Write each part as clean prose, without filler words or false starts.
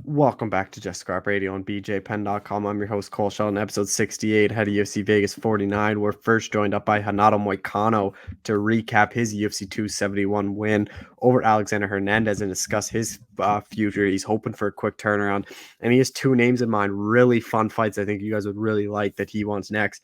Welcome back to Just Scarp Radio on BJPenn.com. I'm your host, Cole Shelton, episode 68, ahead of UFC Vegas 49. We're first joined up by Renato Moicano to recap his UFC 271 win over Alexander Hernandez and discuss his future. He's hoping for a quick turnaround, and he has two names in mind, really fun fights I think you guys would really like that he wants next.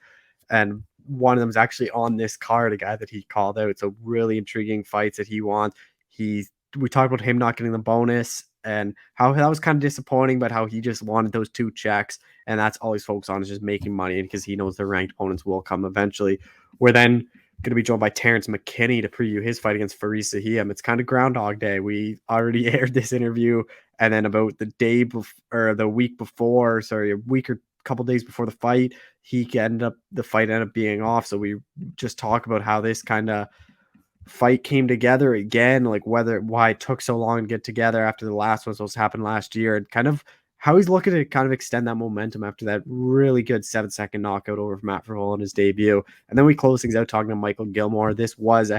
And one of them is actually on this card, a guy that he called out. So really intriguing fights that he wants. We talked about him not getting the bonus and how that was kind of disappointing, but how he just wanted those two checks, and that's all he's focused on is just making money because he knows the ranked opponents will come eventually. We're then going to be joined by Terrance McKinney to preview his fight against Faris Sahiam. It's kind of Groundhog Day. We already aired this interview, and then about the week before, sorry, a week or couple days before the fight, the fight ended up being off. So we just talk about how this kind of fight came together again, like why it took so long to get together after the last one was supposed to happen last year, and kind of how he's looking to kind of extend that momentum after that really good 7-second knockout over Matt Verhoeven in his debut. And then we close things out talking to Micheal Gillmore. This was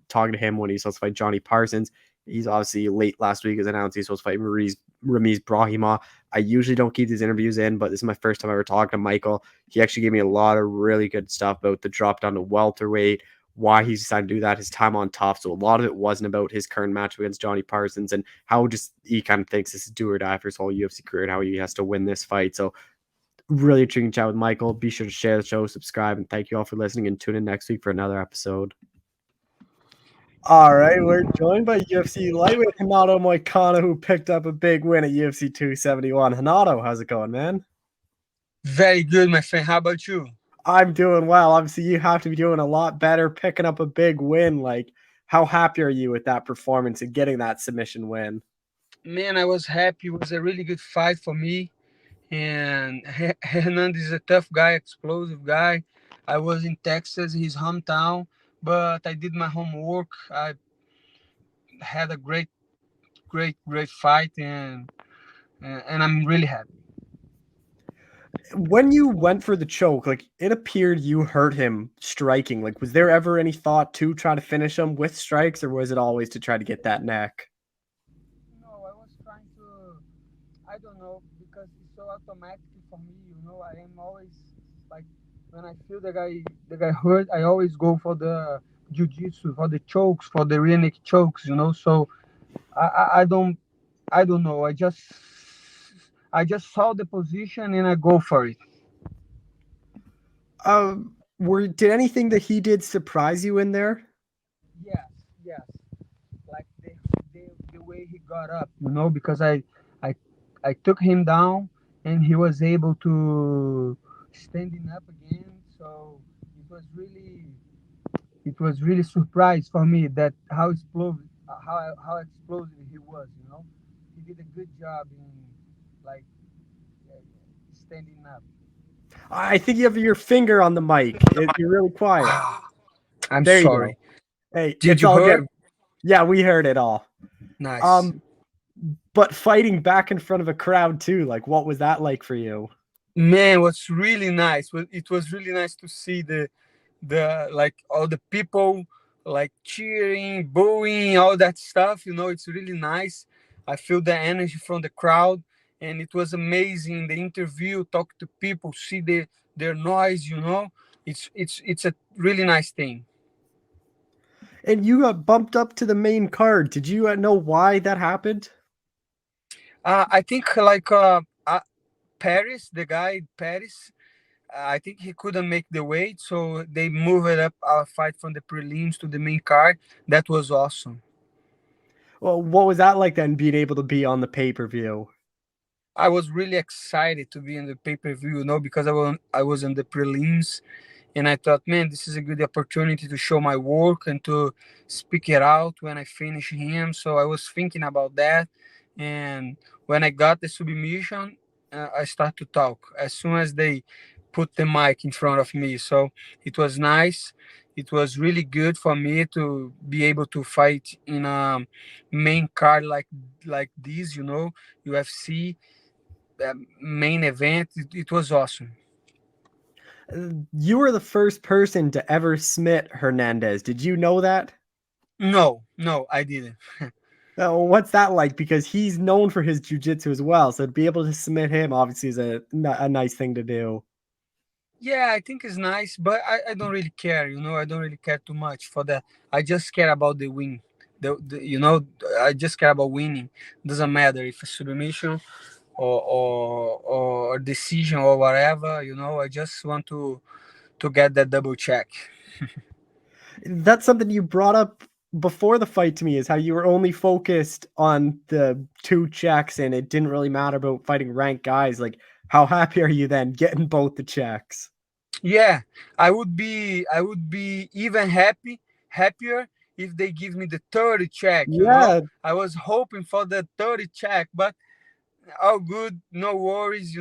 talking to him when he's supposed to fight Johnny Parsons. He's obviously late last week as announced he's supposed to fight Ramiz Brahima. I usually don't keep these interviews in, but this is my first time ever talking to Micheal. He actually gave me a lot of really good stuff about the drop down to welterweight, why he decided to do that, his time on top. So a lot of it wasn't about his current match against Johnny Parsons and how just he kind of thinks this is do or die for his whole UFC career and how he has to win this fight. So really intriguing chat with Micheal. Be sure to share the show, subscribe, and thank you all for listening, and tune in next week for another episode. All right, we're joined by UFC lightweight Renato Moicano, who picked up a big win at UFC 271. Renato, how's it going, man? Very good, my friend. How about you? I'm doing well. Obviously, you have to be doing a lot better, picking up a big win. Like, how happy are you with that performance and getting that submission win? Man, I was happy. It was a really good fight for me. And Hernandez is a tough guy, explosive guy. I was in Texas, his hometown, but I did my homework. I had a great fight, and I'm really happy. When you went for the choke, like it appeared you hurt him striking. Like, was there ever any thought to try to finish him with strikes, or was it always to try to get that neck? No, I was trying to. I don't know because it's so automatic for me. I am always like when I feel the guy hurt, I always go for the jiu-jitsu, for the chokes, for the rear neck chokes. So I don't know. I just saw the position and I go for it. Did anything that he did surprise you in there? Yes, yes. Like the way he got up, because I I took him down and he was able to standing up again. So it was really it was really surprise for me that how explosive he was. He did a good job in like uh, standing up. I think you have your finger on the mic. You're really quiet. Ah, I'm There you go. sorry. Hey, Did it's you all good. hear? Yeah, we heard it all. Nice. Um, but fighting back in front of a crowd too, like what was that like for you? Man, what's really nice. It was really nice to see the like all the people like cheering, booing, all that stuff. It's really nice. I feel the energy from the crowd, and it was amazing. The interview, talk to people, see their noise. It's a really nice thing. And you got bumped up to the main card. Did you know why that happened? I think like Paris, the guy Paris. I think he couldn't make the weight, so they moved it up our fight from the prelims to the main card. That was awesome. Well, what was that like then, being able to be on the pay-per-view? I was really excited to be in the pay per view, because I was in the prelims, and I thought, man, this is a good opportunity to show my work and to speak it out when I finish him. So I was thinking about that, and when I got the submission, I start to talk as soon as they put the mic in front of me. So it was nice. It was really good for me to be able to fight in a main card like this, UFC main event. It was awesome. You were the first person to ever smit Hernandez. Did you know that? No, I didn't. What's that like? Because he's known for his jujitsu as well, so to be able to submit him obviously is a nice thing to do. Yeah, I think it's nice, but I don't really care. I don't really care too much for that. I just care about the win. I just care about winning. Doesn't matter if it's submission or decision or whatever. I just want to get that double check. That's something you brought up before the fight to me is how you were only focused on the two checks and it didn't really matter about fighting ranked guys. Like, how happy are you then getting both the checks? Yeah, I would be even happier if they give me the 30 check. Yeah, I was hoping for the 30 check, but all good, no worries.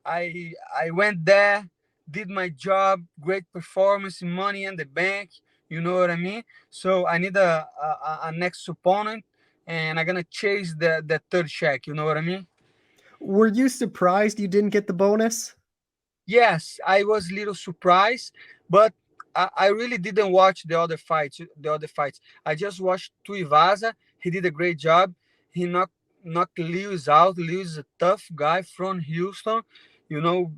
I went there, did my job, great performance, money in the bank. You know what I mean? So I need a next opponent, and I'm gonna chase the third check. You know what I mean? were you surprised you didn't get the bonus? Yes, I was a little surprised, but I really didn't watch the other fights. I just watched Tuivasa. He did a great job. He knocked Lewis out. Lewis is a tough guy from Houston. A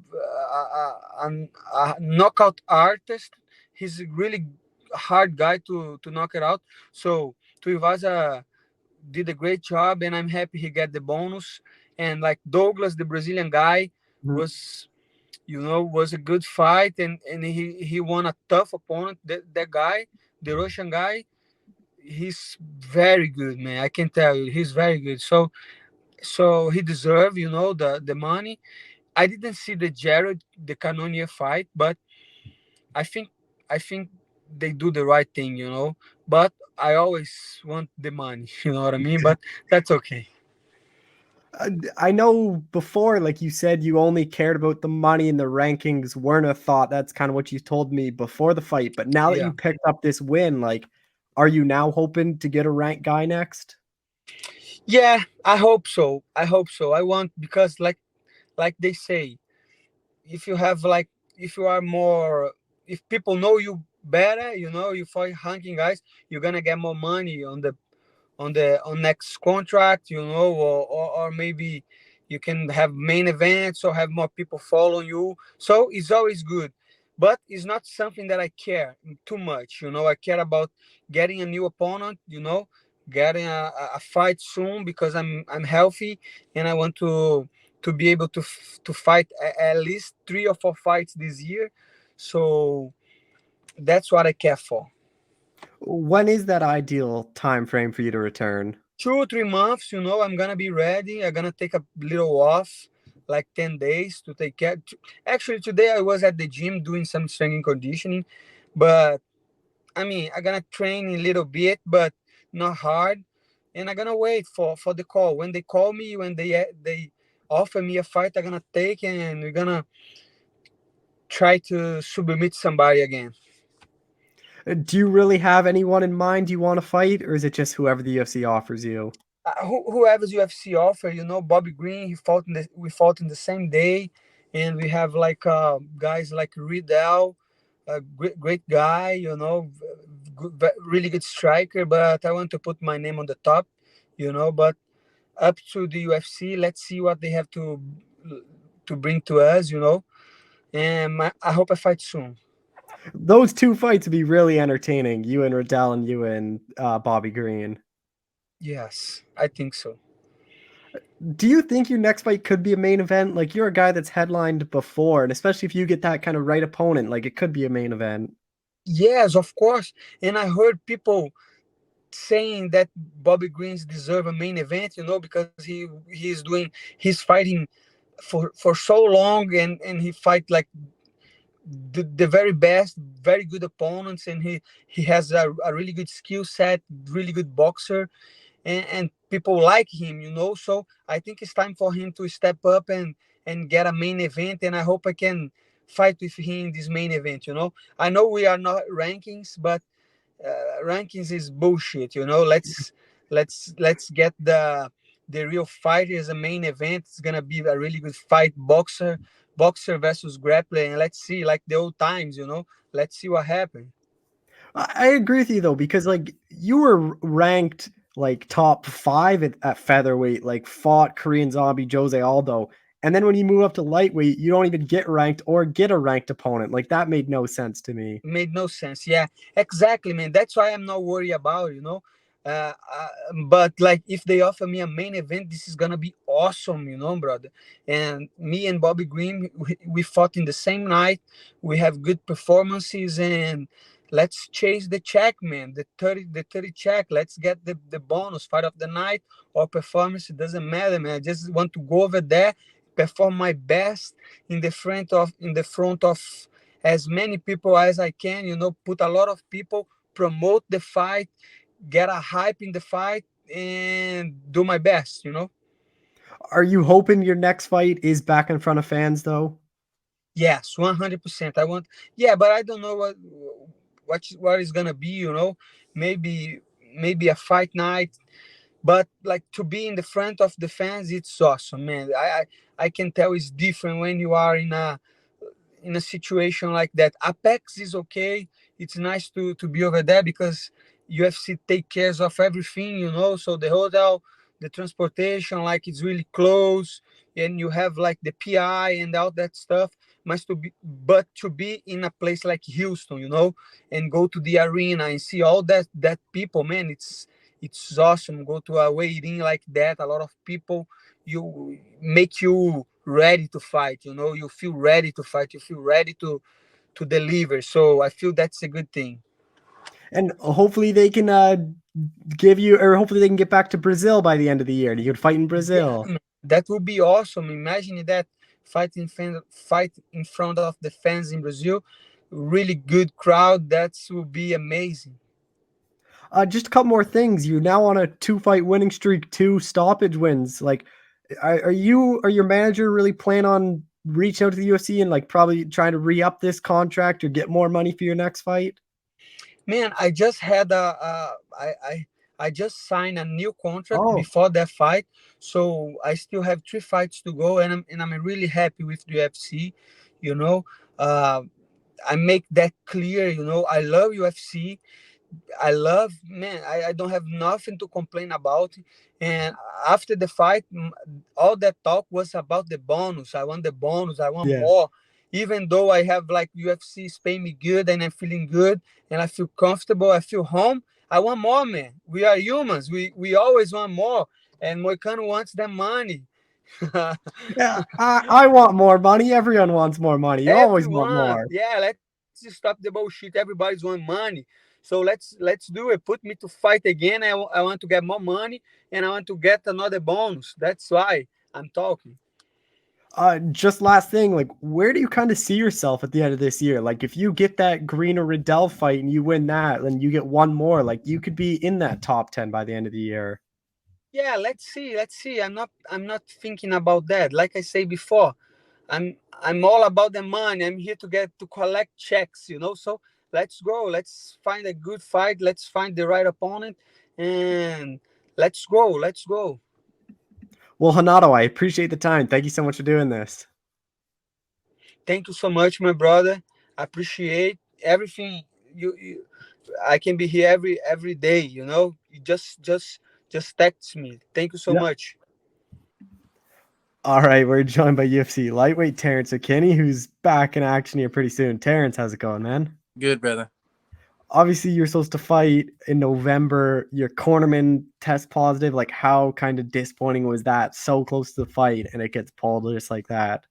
knockout artist. He's a really hard guy to knock it out. So Tuivasa did a great job, and I'm happy he got the bonus. And like Douglas, the Brazilian guy, Mhm. was was a good fight, and he won a tough opponent. That guy, the Russian guy, he's very good, man. I can tell you, he's very good. So he deserved, the money. I didn't see the Cannonier fight, but I think I think they do the right thing. But I always want the money, you know what I mean? But that's okay. I know before, like you said, you only cared about the money and the rankings weren't a thought. That's kind of what you told me before the fight. But now that Yeah. you picked up this win, like, are you now hoping to get a ranked guy next? Yeah, I hope so. I hope so. I want, because like they say, if you have like if you are more if people know you better, you fight ranking guys, you're gonna get more money on next contract, or maybe you can have main events or have more people following you. So it's always good, but it's not something that I care too much. I care about getting a new opponent. Getting a fight soon, because I'm healthy, and I want to be able to fight at least 3 or 4 fights this year. So that's what I care for. When is that ideal time frame for you to return? 2 or 3 months, I'm gonna be ready. I'm gonna take a little off, like 10 days to take care. Actually, today I was at the gym doing some strength and conditioning, but I mean, I'm gonna train a little bit, but not hard. And I'm gonna wait for the call. When they call me, when they offer me a fight, I'm gonna take, and we're gonna try to submit somebody again. Do you really have anyone in mind you want to fight, or is it just whoever the UFC offers you? Whoever's UFC offer, Bobby Green, we fought in the same day, and we have like guys like Riddell, a great guy, really good striker. But I want to put my name on the top, But up to the UFC, let's see what they have to bring to us. And I hope I fight soon. Those two fights would be really entertaining. You and Riddell and you and Bobby Green. Yes, I think so. Do you think your next fight could be a main event? Like you're a guy that's headlined before, and especially if you get that kind of right opponent, like it could be a main event. Yes, of course. And I heard people saying that Bobby Greens deserve a main event, because he's fighting for so long, and he fight like the very best, very good opponents, and he has a really good skill set, really good boxer, and people like him, So I think it's time for him to step up and get a main event, and I hope I can fight with him in this main event. I know we are not rankings, but rankings is bullshit. Let's get the real fight as a main event. It's gonna be a really good fight, boxer versus grappler, and let's see, like the old times. Let's see what happens. I agree with you though, because like you were ranked like top 5 at featherweight, like fought Korean Zombie Jose Aldo. And then when you move up to lightweight, you don't even get ranked or get a ranked opponent. Like that made no sense to me. Made no sense. Yeah, exactly, man. That's why I'm not worried about, uh, uh, but like if they offer me a main event, this is gonna be awesome, brother. And me and Bobby Green, we fought in the same night. We have good performances, and let's chase the check, man. The 30 check. Let's get the bonus fight of the night or performance. It doesn't matter, man. I just want to go over there, perform my best in the front of as many people as I can, put a lot of people, promote the fight, get a hype in the fight, and do my best. Are you hoping your next fight is back in front of fans though? Yes, 100%. I want, yeah, but I don't know what is gonna be. Maybe a fight night, but like to be in the front of the fans, it's awesome, man. I can tell it's different when you are in a situation like that. Apex is okay. It's nice to be over there because UFC take cares of everything, So the hotel, the transportation, like it's really close, and you have like the PI and all that stuff. But to be in a place like Houston, and go to the arena and see all that people, man, it's awesome. Go to a waiting like that, a lot of people, you make you ready to fight. You feel ready to fight. You feel ready to deliver. So I feel that's a good thing. And hopefully they can give you, or hopefully they can get back to Brazil by the end of the year. You could fight in Yeah, Brazil. man, that would be awesome. Imagine that fight in front of the fans in Brazil. Really good crowd. That would be amazing. Just a couple more things. You're now on a 2-fight winning streak, 2 stoppage wins. Like, are your manager really plan on reaching out to the UFC and like probably trying to re-up this contract or get more money for your next fight? Man, I just had I just signed a new contract Oh, before that fight, so I still have 3 fights to go, and I'm really happy with the UFC. You know, uh, I make that clear. I love UFC. Man, I don't have nothing to complain about. And after the fight, all that talk was about the bonus. I want the bonus. I want yeah. more. Even though I have like UFC is paying me good and I'm feeling good and I feel comfortable, I feel home. I want more, man. We are humans. We always want more. And Moicano wants that money. Yeah, I want more money. Everyone wants more money. You always want Everyone, more. yeah, let's just stop the bullshit. Everybody's want money, so let's do it. Put me to fight again. I want to get more money, and I want to get another bonus. That's why I'm talking. Just last thing, like, where do you kind of see yourself at the end of this year? Like, if you get that Green or Riddell fight and you win that, then you get one more. Like, you could be in that top 10 by the end of the year. Yeah, let's see. I'm not thinking about that. Like I say before, I'm all about the money. I'm here to collect checks. So let's go. Let's find a good fight. Let's find the right opponent, and let's go. Let's go. Well, Hanato, I appreciate the time. Thank you so much for doing this. Thank you so much, my brother. I appreciate everything. I can be here every day. You just text me. Thank you so Yeah. much. All right, we're joined by UFC lightweight Terrance McKinney, who's back in action here pretty soon. Terrance, how's it going, man? Good, brother. Obviously, you're supposed to fight in November. Your cornerman test positive. Like, how kind of disappointing was that? So close to the fight, and it gets pulled just like that.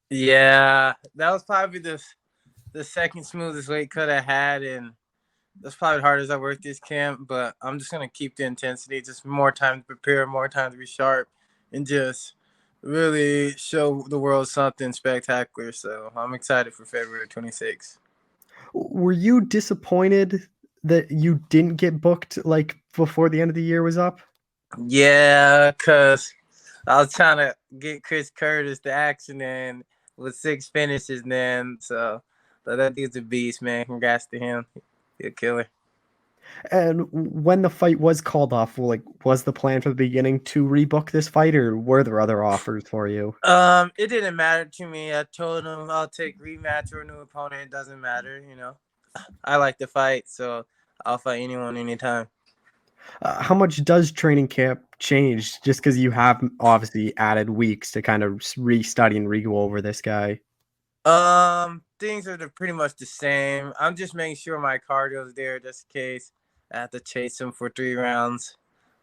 Yeah, that was probably the second smoothest weight cut I had, and that's probably the hardest I worked this camp. But I'm just gonna keep the intensity, just more time to prepare, more time to be sharp, and just really show the world something spectacular. So I'm excited for February 26th. Were you disappointed that you didn't get booked like before the end of the year was up? Yeah, cause I was trying to get Chris Curtis the action and with 6 finishes, then so that dude's a beast, man. Congrats to him. He's a killer. And when the fight was called off, like, was the plan from the beginning to rebook this fight, or were there other offers for you? It didn't matter to me. I told him I'll take rematch or a new opponent. It doesn't matter. I like to fight, so I'll fight anyone anytime. How much does training camp change just because you have obviously added weeks to kind of re-study and re-go over this guy? Things are pretty much the same. I'm just making sure my cardio is there just in case I have to chase him for 3 rounds.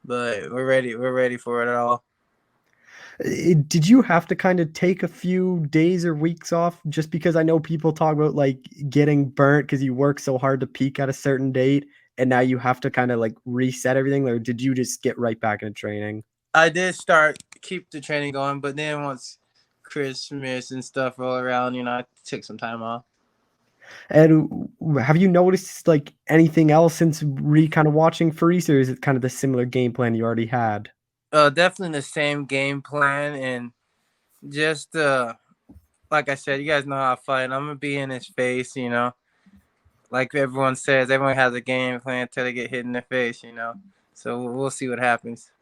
But we're ready. We're ready for it all. Did you have to kind of take a few days or weeks off just because I know people talk about like getting burnt because you work so hard to peak at a certain date and now you have to kind of like reset everything, or did you just get right back into training? I did start keep the training going, but then once Christmas and stuff roll around, I took some time off. And have you noticed like anything else since kind of watching Faris, or is it kind of the similar game plan you already had? Definitely the same game plan, and just like I said, you guys know how I fight. I'm gonna be in his face, Like everyone says, everyone has a game plan until they get hit in the face. So we'll see what happens.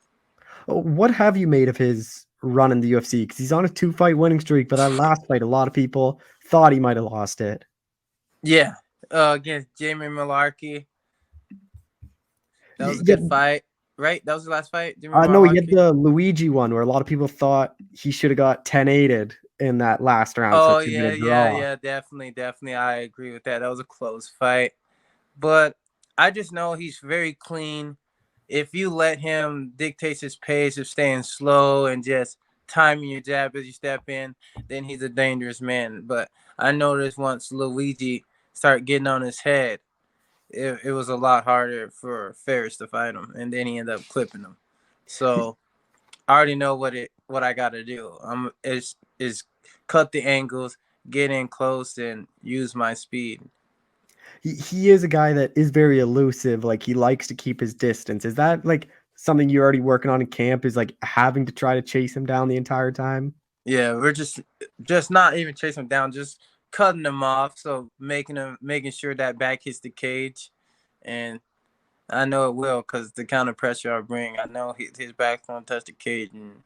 What have you made of his run in the UFC? Because he's on a 2-fight winning streak, but that last fight, a lot of people thought he might have lost it. Yeah, against Jamie Malarkey, that was a Yeah, good fight, right? That was the last fight, Jamie no, he had Malarkey. the Luigi one where a lot of people thought he should have got 10-8'd in that last round, so it Oh should have been yeah, a yeah, draw. yeah, definitely. I agree with that. That was a close fight, but I just know he's very clean. If you let him dictate his pace of staying slow and just timing your jab as you step in, then he's a dangerous man. But I noticed once Luigi started getting on his head, it was a lot harder for Ferris to fight him, and then he ended up clipping him. So I already know what I got to do. Is cut the angles, get in close, and use my speed. He is a guy that is very elusive. Like he likes to keep his distance. Is that like something you're already working on in camp? Is like having to try to chase him down the entire time? Yeah, we're just not even chasing him down, just cutting him off. So making sure that back hits the cage, and I know it will because the kind of pressure I bring, I know his back's gonna touch the cage, and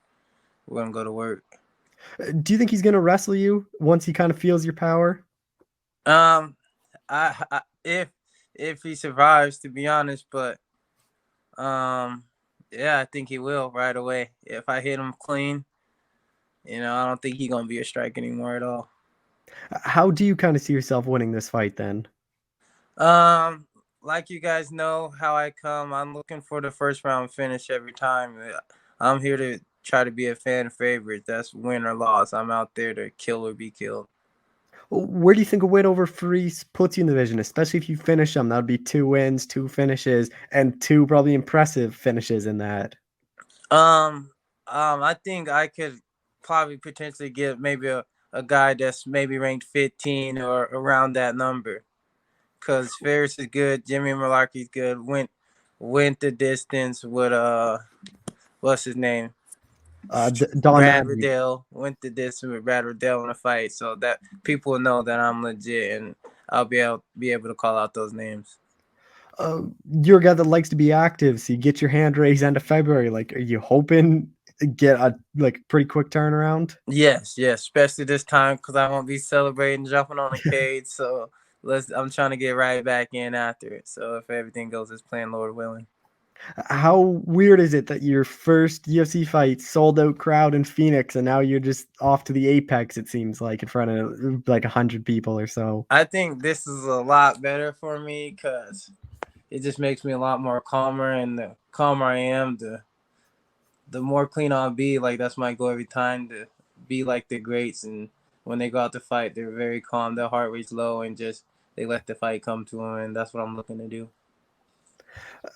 we're gonna go to work. Do you think he's gonna wrestle you once he kind of feels your power? Um, I if he survives, to be honest, but yeah, I think he will right away. If I hit him clean, I don't think he's gonna be a strike anymore at all. How do you kind of see yourself winning this fight then? Um, like you guys know how I come. I'm looking for the first round finish every time. I'm here to try to be a fan favorite. That's win or loss. I'm out there to kill or be killed. Where do you think a win over Freeze puts you in the division, especially if you finish them? That would be 2 wins, 2 finishes, and two probably impressive finishes in that. I think I could probably potentially get maybe a guy that's maybe ranked 15 or around that number. Cause Ferris is good, Jimmy Malarkey's good. Went the distance with what's his name? Don Brad Madry. Riddell. Went the distance with Brad Riddell in a fight, so that people know that I'm legit, and I'll be able to call out those names. You're a guy that likes to be active, so you get your hand raised end of February. Like, are you hoping to get a like pretty quick turnaround? Yes, especially this time because I won't be celebrating jumping on the cage. So I'm trying to get right back in after it. So if everything goes as planned, Lord willing. How weird is it that your first UFC fight sold out crowd in Phoenix, and now you're just off to the apex? It seems like in front of like 100 people or so. I think this is a lot better for me because it just makes me a lot more calmer, and the calmer I am, the more clean I'll be. Like that's my goal every time, to be like the greats. And when they go out to fight, they're very calm. Their heart rate's low, and just they let the fight come to them. And that's what I'm looking to do.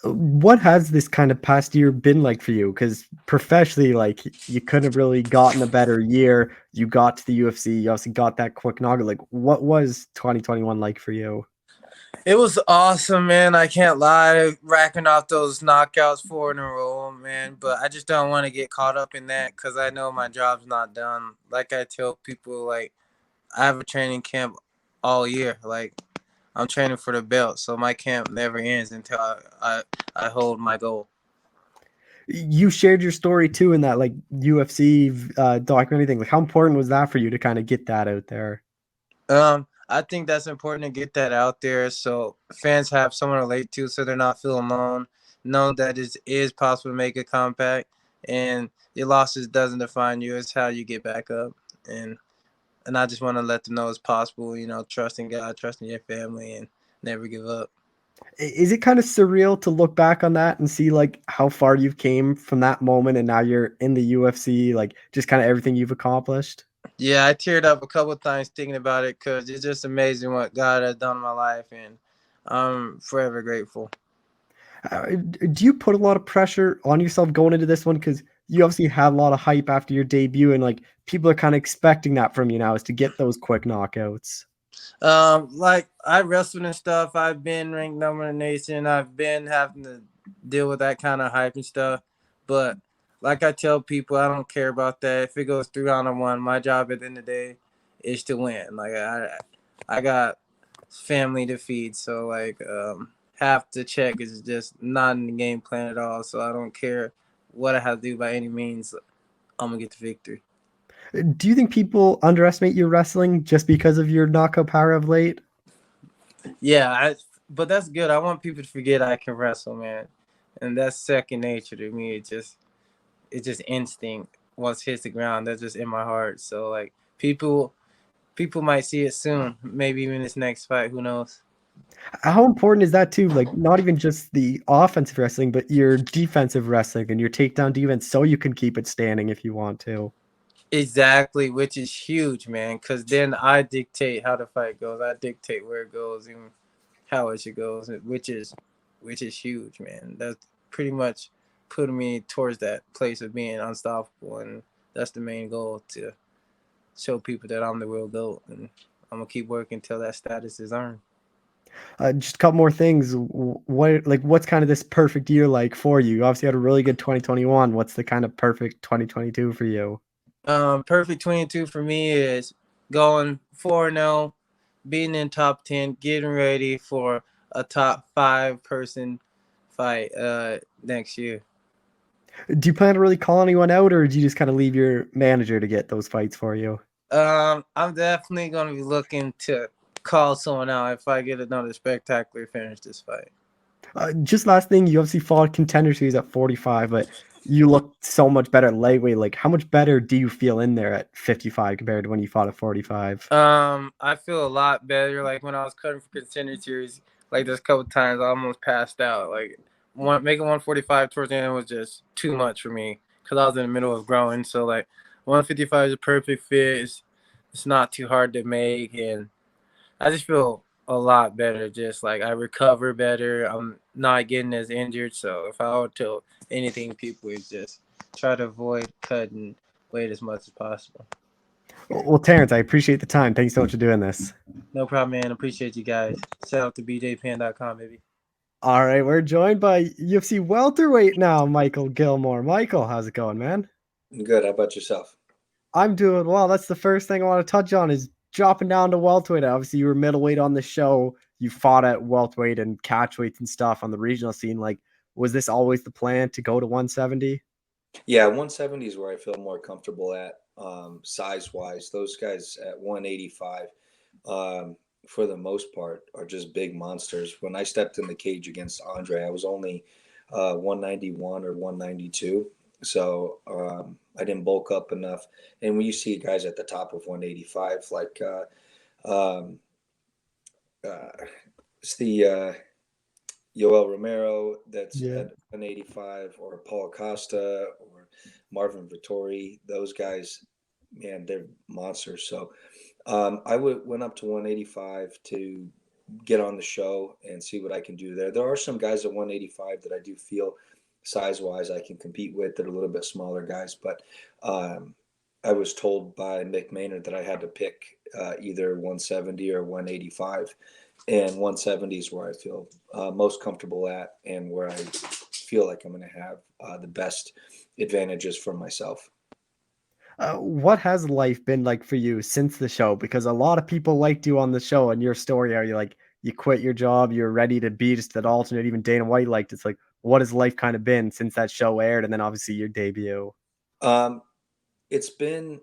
What has this kind of past year been like for you? Because professionally, like you couldn't have really gotten a better year. You got to the UFC, you also got that quick nugget. Like, what was 2021 like for you? It was awesome, man. I can't lie. Racking off those knockouts 4 in a row, man. But I just don't want to get caught up in that because I know my job's not done. Like I tell people, like I have a training camp all year. Like I'm training for the belt, so my camp never ends until I hold my goal. You shared your story too in that like UFC documentary thing. Like, how important was that for you to kind of get that out there? I think that's important to get that out there so fans have someone to relate to, so they're not feeling alone. know that it is possible to make a comeback, and your losses doesn't define you. It's how you get back up, and I just want to let them know it's possible. Trusting God, trusting your family, and never give up. Is it kind of surreal to look back on that and see like how far you've came from that moment and now you're in the UFC, like just kind of everything you've accomplished? Yeah, I teared up a couple of times thinking about it because it's just amazing what God has done in my life, and I'm forever grateful. Do you put a lot of pressure on yourself going into this one? Because you obviously had a lot of hype after your debut, and like people are kind of expecting that from you now, is to get those quick knockouts. Like I wrestled and stuff. I've been ranked number one in the nation. I've been having to deal with that kind of hype and stuff. But like I tell people, I don't care about that. If it goes 3-1, my job at the end of the day is to win. Like I got family to feed, so like half the check is just not in the game plan at all. So I don't care what I have to do by any means. I'm gonna get the victory. Do you think people underestimate your wrestling just because of your knockout power of late? Yeah, but that's good. I want people to forget I can wrestle, man, and that's second nature to me. It's just instinct. Once it hits the ground, that's just in my heart. So like people might see it soon, maybe even this next fight. Who knows? How important is that too? Like not even just the offensive wrestling, but your defensive wrestling and your takedown defense, so you can keep it standing if you want to. Exactly, which is huge, man. Because then I dictate how the fight goes. I dictate where it goes and how it should go, which is huge, man. That's pretty much putting me towards that place of being unstoppable, and that's the main goal, to show people that I'm the real GOAT, and I'm gonna keep working until that status is earned. Just a couple more things. What's kind of this perfect year like for you? You obviously had a really good 2021. What's the kind of perfect 2022 for you? Perfect 22 for me is going 4-0, being in top 10, getting ready for a top 5 person fight next year. Do you plan to really call anyone out, or do you just kind of leave your manager to get those fights for you? I'm definitely gonna be looking to call someone out if I get another spectacular finish this fight. Just last thing, you obviously fought Contender Series at 45, but you look so much better at lightweight. Like, how much better do you feel in there at 55 compared to when you fought at 45? I feel a lot better. Like when I was cutting for Contender Series, like there's a couple times I almost passed out. Like making 145 towards the end was just too much for me because I was in the middle of growing. So like 155 is a perfect fit. It's not too hard to make, and I just feel a lot better. Just like I recover better. I'm not getting as injured. So if I would tell anything, people is just try to avoid cutting weight as much as possible. Well, Terrance, I appreciate the time. Thanks so much for doing this. No problem, man. Appreciate you guys. Shout out to bjpen.com, baby. All right, we're joined by UFC welterweight now, Micheal Gillmore. Michael, how's it going, man? Good. How about yourself? I'm doing well. That's the first thing I want to touch on is dropping down to welterweight. Obviously, you were middleweight on the show. You fought at welterweight and catchweights and stuff on the regional scene. Like, was this always the plan to go to 170? Yeah, 170 is where I feel more comfortable at, size wise. Those guys at 185, for the most part, are just big monsters. When I stepped in the cage against Andre, I was only 191 or 192. So I didn't bulk up enough. And when you see guys at the top of 185, like um, it's the Yoel Romero that's Yeah. at 185, or Paul Costa or Marvin Vittori. Those guys, man, they're monsters. So I went up to 185 to get on the show and see what I can do there. There are some guys at 185 that I do feel size wise I can compete with. They're a little bit smaller guys, but I was told by Mick Maynard that I had to pick either 170 or 185. And 170 is where I feel most comfortable at, and where I feel like I'm going to have the best advantages for myself. What has life been like for you since the show? Because a lot of people liked you on the show, and your story, are you like, you quit your job, you're ready to be just that alternate, even Dana White liked it. It's like, what has life kind of been since that show aired? And then obviously your debut. Um, it's been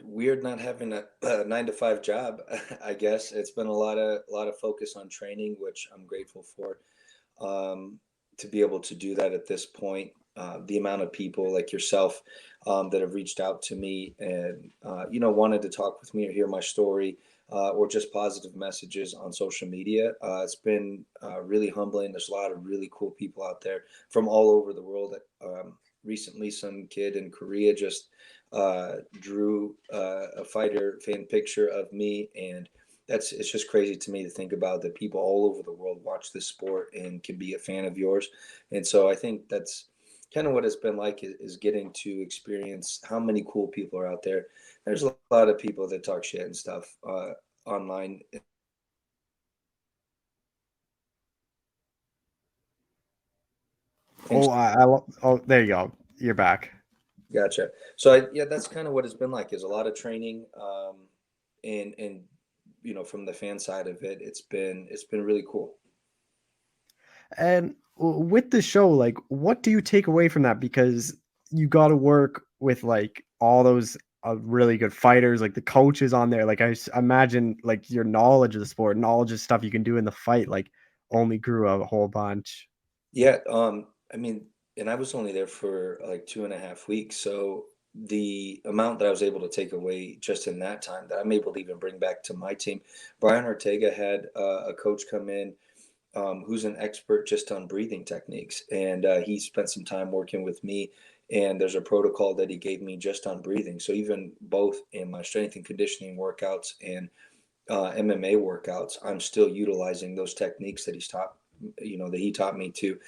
weird not having a 9 to 5 job. I guess it's been a lot of focus on training, which I'm grateful for. Um, to be able to do that at this point. The amount of people like yourself that have reached out to me and wanted to talk with me or hear my story, or just positive messages on social media. It's been really humbling. There's a lot of really cool people out there from all over the world. Recently, some kid in Korea just drew a fighter fan picture of me, and it's just crazy to me to think about that people all over the world watch this sport and can be a fan of yours. And so I think that's kind of what it's been like, is getting to experience how many cool people are out there. There's a lot of people that talk shit and stuff online. Oh, there you go. You're back. Gotcha. So yeah, that's kind of what it's been like, is a lot of training, and from the fan side of it, it's been really cool. And with the show, like, what do you take away from that? Because you got to work with like all those really good fighters, like the coaches on there. Like, imagine like your knowledge of the sport, knowledge of stuff you can do in the fight, like only grew a whole bunch. Yeah, I mean, and I was only there for like 2.5 weeks, so the amount that I was able to take away just in that time that I'm able to even bring back to my team. Brian Ortega had a coach come in, who's an expert just on breathing techniques, and he spent some time working with me. And there's a protocol that he gave me just on breathing. So even both in my strength and conditioning workouts and MMA workouts, I'm still utilizing those techniques that that he taught me to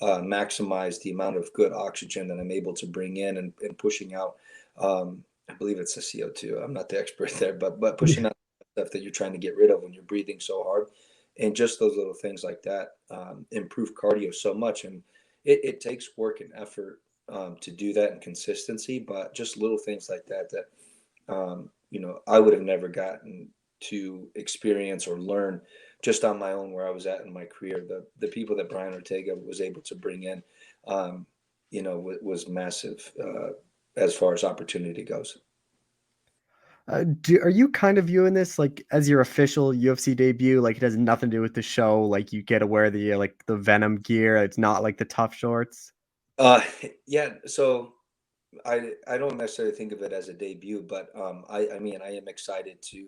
maximize the amount of good oxygen that I'm able to bring in, and pushing out. I believe it's the CO2. I'm not the expert there, but pushing out stuff that you're trying to get rid of when you're breathing so hard, and just those little things like that improve cardio so much. And it takes work and effort to do that, and consistency, but just little things like that I would have never gotten to experience or learn just on my own where I was at in my career. The people that Brian Ortega was able to bring in, was massive as far as opportunity goes. Are you kind of viewing this like as your official UFC debut? Like, it has nothing to do with the show. Like, you get to wear the like the Venom gear. It's not like the tough shorts. Uh, yeah. So I don't necessarily think of it as a debut, but I mean, I am excited to.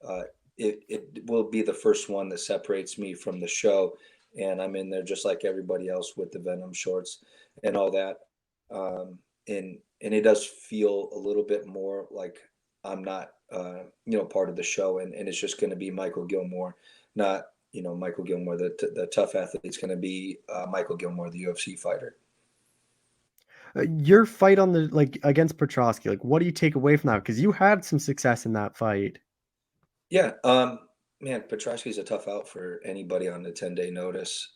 Uh, it will be the first one that separates me from the show, and I'm in there just like everybody else with the Venom shorts and all that. And it does feel a little bit more like I'm not part of the show, and it's just going to be Micheal Gillmore, not Micheal Gillmore, the tough athlete. It's going to be Micheal Gillmore, the UFC fighter. Your fight on the like against Petrosky, like, what do you take away from that? Because you had some success in that fight. Yeah, man, Petrosky's a tough out for anybody on the 10-day notice,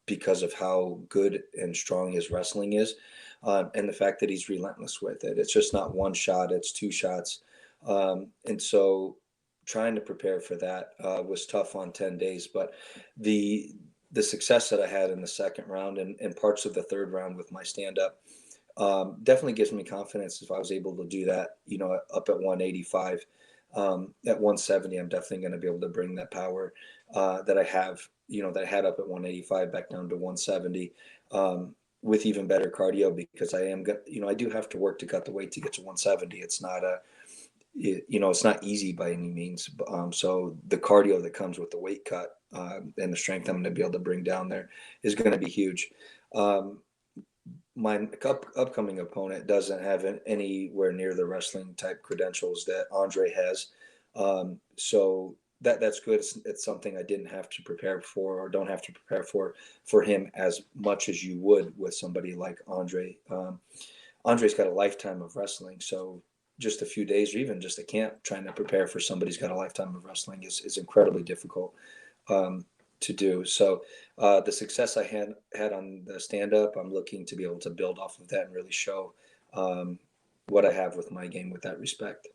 because of how good and strong his wrestling is, and the fact that he's relentless with it. It's just not one shot; it's two shots, and so trying to prepare for that was tough on 10 days. But the success that I had in the second round, and parts of the third round with my stand up, definitely gives me confidence if I was able to do that, up at 185. At 170, I'm definitely going to be able to bring that power that I have, that I had up at 185 back down to 170, with even better cardio, because I do have to work to cut the weight to get to 170. It's not it's not easy by any means. So the cardio that comes with the weight cut, and the strength I'm going to be able to bring down there is going to be huge. My upcoming opponent doesn't have anywhere near the wrestling type credentials that Andre has. So that's good. It's something I didn't have to prepare for, or don't have to prepare for him as much as you would with somebody like Andre. Andre's got a lifetime of wrestling. So just a few days, or even just a camp, trying to prepare for somebody who's got a lifetime of wrestling is incredibly difficult. To do. So the success I had on the stand up, I'm looking to be able to build off of that and really show what I have with my game with that respect.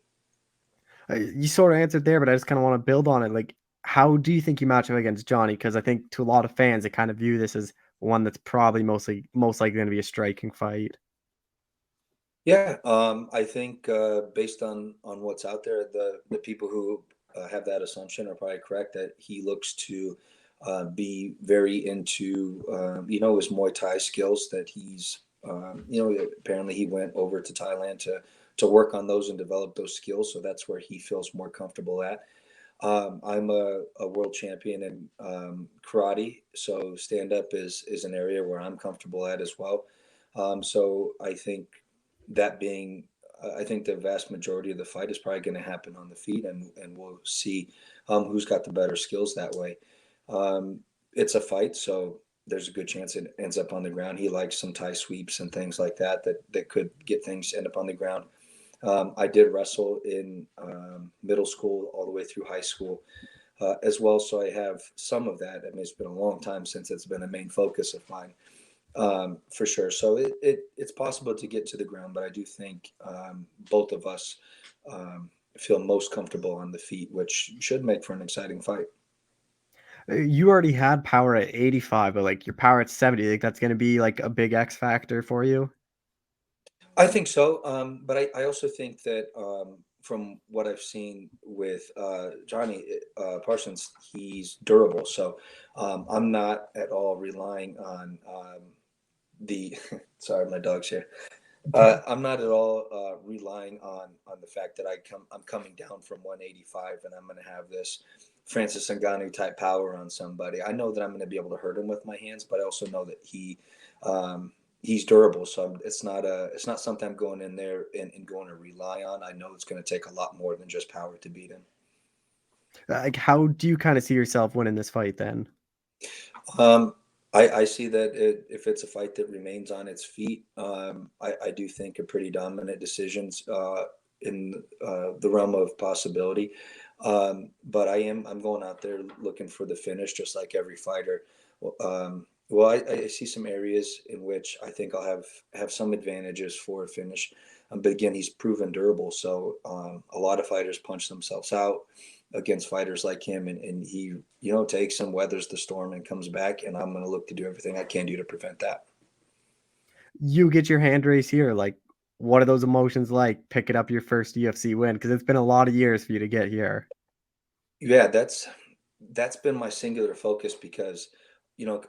You sort of answered there, but I just kind of want to build on it. Like, how do you think you match up against Johnny? Because I think to a lot of fans, they kind of view this as one that's probably most likely going to be a striking fight. Yeah, I think based on what's out there, the people who have that assumption are probably correct, that he looks to be very into, his Muay Thai skills that he's, apparently he went over to Thailand to work on those and develop those skills. So that's where he feels more comfortable at. I'm a world champion in karate, so stand up is an area where I'm comfortable at as well. So I think that being, I think the vast majority of the fight is probably going to happen on the feet, and we'll see who's got the better skills that way. It's a fight, so there's a good chance it ends up on the ground. He likes some Thai sweeps and things like that could get things end up on the ground. I did wrestle in middle school all the way through high school as well, so I have some of that. I mean, it's been a long time since it's been a main focus of mine, for sure. So it's possible to get to the ground, but I do think both of us feel most comfortable on the feet, which should make for an exciting fight. You already had power at 85, but like your power at 70, you think that's going to be like a big X factor for you? I think so, but I also think that from what I've seen with Johnny Parsons, he's durable. So I'm not at all relying on the. Sorry, my dog's here. I'm not at all relying on the fact that I'm coming down from 185 and I'm going to have this Francis Ngannou type power on somebody. I know that I'm going to be able to hurt him with my hands, but I also know that he's durable. So it's not something I'm going in there and going to rely on. I know it's going to take a lot more than just power to beat him. Like, how do you kind of see yourself winning this fight then? I see that if it's a fight that remains on its feet, I do think a pretty dominant decisions in the realm of possibility. But I'm going out there looking for the finish, just like every fighter. Well, I see some areas in which I think I'll have some advantages for a finish. But again, he's proven durable. So a lot of fighters punch themselves out against fighters like him, and he, takes and weathers the storm and comes back. And I'm going to look to do everything I can do to prevent that. You get your hand raised here. Like, what are those emotions like picking up your first UFC win? Because it's been a lot of years for you to get here. Yeah, that's been my singular focus because,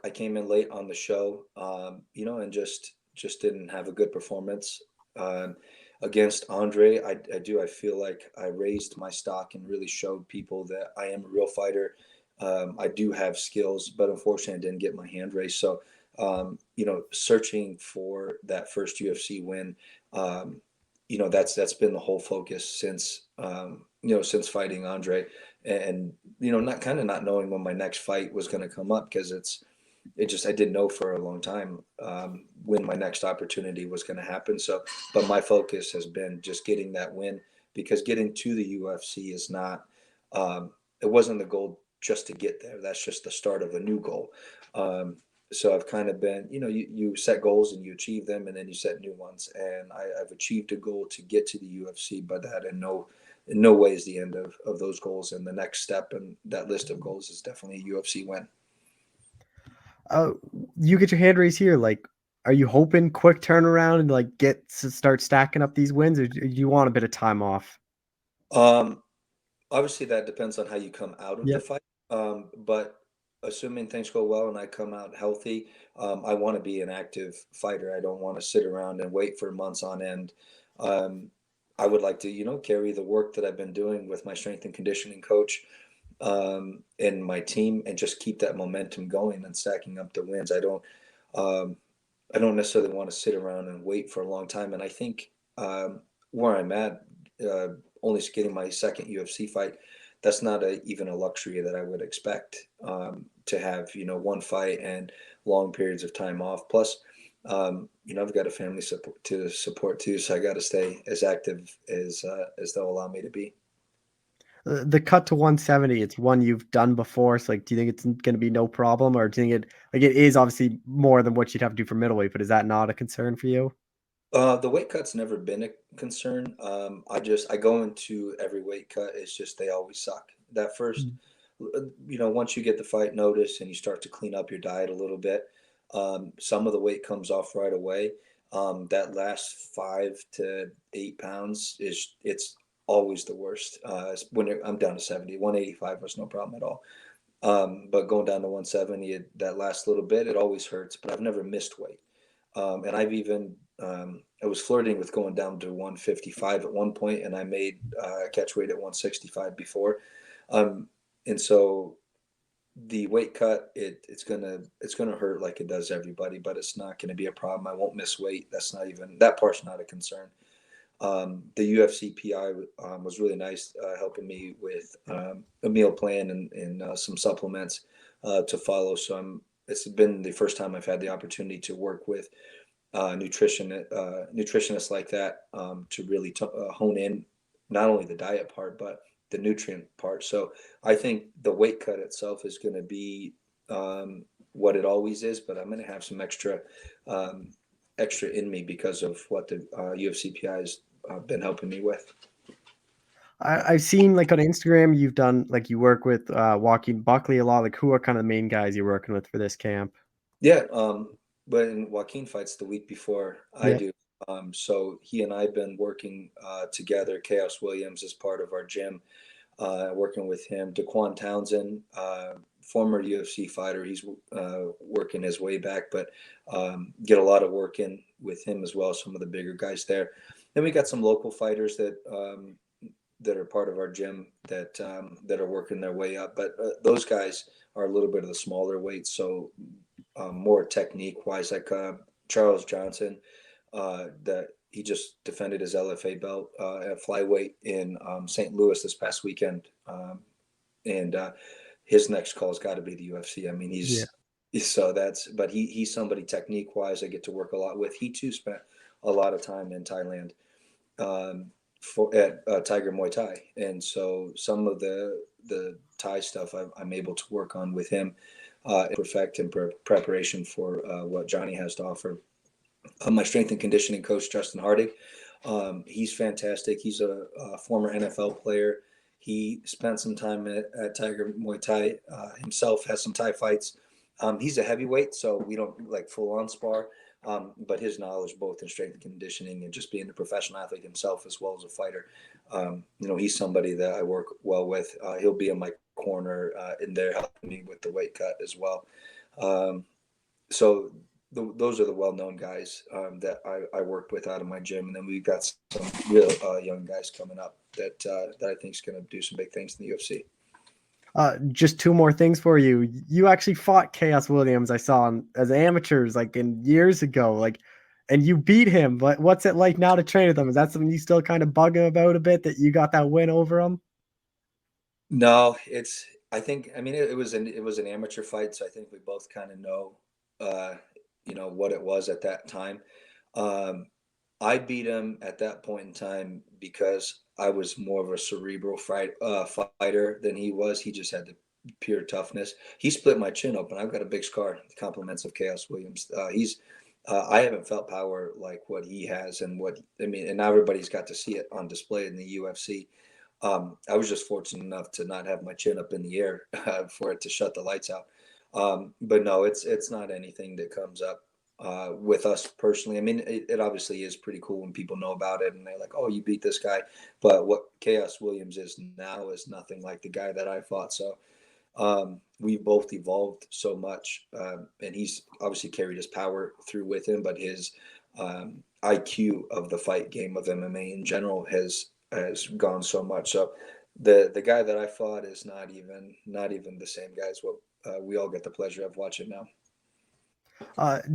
I came in late on the show, and just didn't have a good performance against Andre. I feel like I raised my stock and really showed people that I am a real fighter. I do have skills, but unfortunately I didn't get my hand raised. So, searching for that first UFC win, that's been the whole focus since, since fighting Andre, and not knowing when my next fight was going to come up, because I didn't know for a long time when my next opportunity was going to happen. So, but my focus has been just getting that win, because getting to the UFC is not, it wasn't the goal just to get there. That's just the start of a new goal. So I've kind of been, you set goals and you achieve them, and then you set new ones. And I've achieved a goal to get to the UFC, but that in no way is the end of those goals. And the next step in that list of goals is definitely a UFC win. You get your hand raised here. Like, are you hoping quick turnaround and like get to start stacking up these wins, or do you want a bit of time off? Obviously that depends on how you come out of the Yep. fight. But assuming things go well and I come out healthy, I want to be an active fighter. I don't want to sit around and wait for months on end. I would like to, carry the work that I've been doing with my strength and conditioning coach, and my team, and just keep that momentum going and stacking up the wins. I don't necessarily want to sit around and wait for a long time. And I think where I'm at, only getting my second UFC fight, that's not even a luxury that I would expect to have, one fight and long periods of time off. Plus, I've got a family to support too, so I got to stay as active as they'll allow me to be. The cut to 170, it's one you've done before. So, like, do you think it's going to be no problem, or do you think it is obviously more than what you'd have to do for middleweight? But is that not a concern for you? The weight cut's never been a concern. I go into every weight cut. It's just they always suck. That first, once you get the fight notice and you start to clean up your diet a little bit, some of the weight comes off right away. That last 5 to 8 pounds it's always the worst. I'm down to 70, 185 was no problem at all. But going down to 170, that last little bit, it always hurts, but I've never missed weight. And I've even, I was flirting with going down to 155 at one point, and I made catch weight at 165 before. And so the weight cut, it's gonna hurt like it does everybody, but it's not gonna be a problem. I won't miss weight. That part's not a concern. The UFC PI was really nice, helping me with a meal plan and some supplements to follow. So it's been the first time I've had the opportunity to work with nutritionists like that, to really hone in not only the diet part but the nutrient part. So I think the weight cut itself is going to be what it always is, but I'm going to have some extra in me because of what the UFC PI has been helping me with. I've seen like on Instagram, you've done like you work with Joaquin Buckley a lot. Like, who are kind of the main guys you're working with for this camp? Yeah, when Joaquin fights the week before I Yeah. do, so he and I have been working together. Chaos Williams is part of our gym, working with him. Daquan Townsend, former UFC fighter, he's working his way back, but get a lot of work in with him as well. Some of the bigger guys there. Then we got some local fighters that are part of our gym that are working their way up. But those guys are a little bit of the smaller weights, so more technique wise, like Charles Johnson, that he just defended his LFA belt at flyweight in St. Louis this past weekend, and his next call has got to be the UFC. I mean, but he's somebody technique wise I get to work a lot with. He too spent a lot of time in Thailand. At Tiger Muay Thai, and so some of the Thai stuff I'm able to work on with him, perfect in preparation for what Johnny has to offer. My strength and conditioning coach, Justin Hardig, he's fantastic. He's a former NFL player. He spent some time at Tiger Muay Thai himself, has some Thai fights. He's a heavyweight, so we don't like full on spar. But his knowledge, both in strength and conditioning and just being a professional athlete himself as well as a fighter, he's somebody that I work well with. He'll be in my corner in there helping me with the weight cut as well. So those are the well-known guys that I worked with out of my gym, and then we've got some real young guys coming up that I think is going to do some big things in the UFC. Just two more things for you. You actually fought Chaos Williams, I saw as amateurs, like in years ago, like, and you beat him. But what's it like now to train with him? Is that something you still kind of bug him about a bit, that you got that win over him? No, I mean, it was an amateur fight, so I think we both kind of know, what it was at that time. I beat him at that point in time because I was more of a cerebral fighter than he was. He just had the pure toughness. He split my chin open. I've got a big scar. Compliments of Chaos Williams. I haven't felt power like what he has, and now everybody's got to see it on display in the UFC. I was just fortunate enough to not have my chin up in the air for it to shut the lights out. But no, it's not anything that comes up with us personally. I mean, it obviously is pretty cool when people know about it and they're like, "Oh, you beat this guy." But what Chaos Williams is now is nothing like the guy that I fought. So we both evolved so much, and he's obviously carried his power through with him, but his IQ of the fight game of MMA in general has gone so much. So the guy that I fought is not even the same guy as what we all get the pleasure of watching now.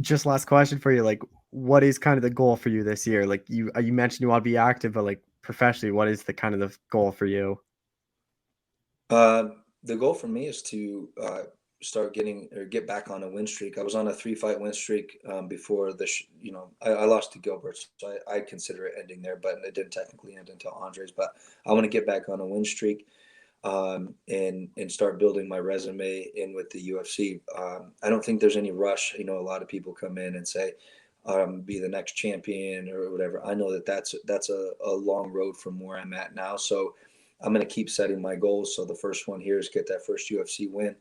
Just last question for you. Like, what is kind of the goal for you this year? Like you mentioned you want to be active, but like professionally, what is the kind of the goal for you? The goal for me is to get back on a win streak. I was on a 3-fight win streak before I lost to Gilbert, so I consider it ending there, but it didn't technically end until Andres. But I want to get back on a win streak and start building my resume in with the UFC. I don't think there's any rush. A lot of people come in and say, be the next champion or whatever. I know that's a long road from where I'm at now. So I'm going to keep setting my goals. So the first one here is get that first UFC win.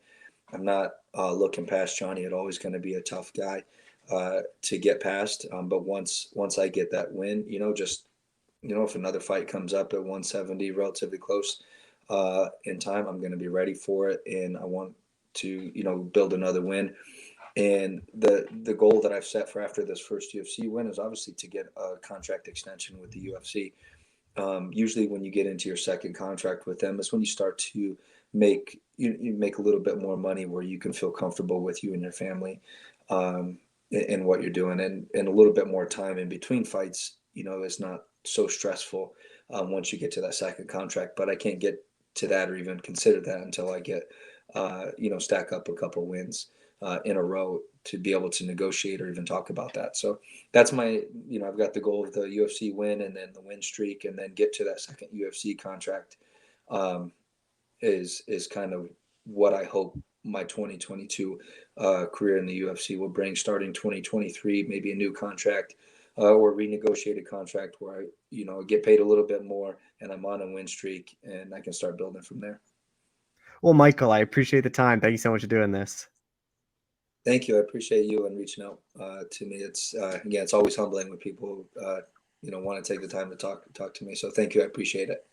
I'm not looking past Johnny. It's always going to be a tough guy to get past. But once I get that win, if another fight comes up at 170, relatively close in time, I'm going to be ready for it. And I want build another win. And the goal that I've set for after this first UFC win is obviously to get a contract extension with the UFC. Usually when you get into your second contract with them is when you start to you make a little bit more money where you can feel comfortable with you and your family, and what you're doing, and a little bit more time in between fights, is not so stressful once you get to that second contract. But I can't get to that or even consider that until I get, stack up a couple wins in a row to be able to negotiate or even talk about that. So that's my, I've got the goal of the UFC win and then the win streak, and then get to that second UFC contract, is kind of what I hope my 2022 career in the UFC will bring, starting 2023, maybe a new contract, or renegotiated contract where I get paid a little bit more and I'm on a win streak and I can start building from there. Well, Michael, I appreciate the time. Thank you so much for doing this. Thank you. I appreciate you and reaching out to me. It's again, it's always humbling when people want to take the time to talk to me. So thank you. I appreciate it.